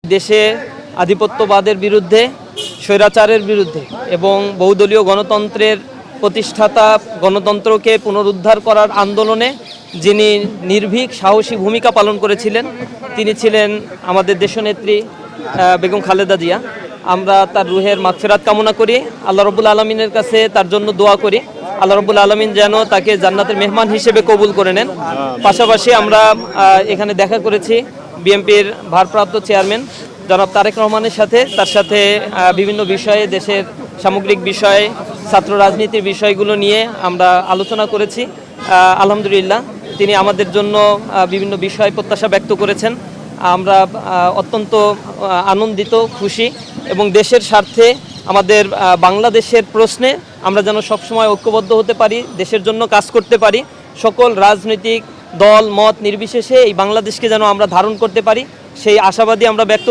দেশে আধিপত্যবাদের বিরুদ্ধে, স্বৈরাচারের বিরুদ্ধে এবং বহুদলীয় গণতন্ত্রের প্রতিষ্ঠাতা গণতন্ত্রকে পুনরুদ্ধার করার আন্দোলনে যিনি নির্ভীক সাহসী ভূমিকা পালন করেছিলেন তিনি ছিলেন আমাদের দেশনেত্রী বেগম খালেদা জিয়া। আমরা তার রুহের মাগফিরাত কামনা করি, আল্লাহ রাব্বুল আলামিনের কাছে তার জন্য দোয়া করি আল্লাহ রাব্বুল আলামিন যেন তাকে জান্নাতের মেহমান হিসেবে কবুল করে নেন। পাশাপাশি আমরা এখানে দেখা করেছি বিএনপির ভারপ্রাপ্ত চেয়ারম্যান জনাব তারেক রহমানের সাথে, তার সাথে বিভিন্ন বিষয়ে, দেশের সামগ্রিক বিষয়ে, ছাত্র রাজনীতির বিষয়গুলো নিয়ে আমরা আলোচনা করেছি। আলহামদুলিল্লাহ তিনি আমাদের জন্য বিভিন্ন বিষয় প্রত্যাশা ব্যক্ত করেছেন। আমরা অত্যন্ত আনন্দিত, খুশি এবং দেশের স্বার্থে আমাদের বাংলাদেশের প্রশ্নে আমরা যেন সবসময় ঐক্যবদ্ধ হতে পারি, দেশের জন্য কাজ করতে পারি, সকল রাজনৈতিক দল মত নির্বিশেষে এই বাংলাদেশকে যেন আমরা ধারণ করতে পারি সেই আশাবাদী আমরা ব্যক্ত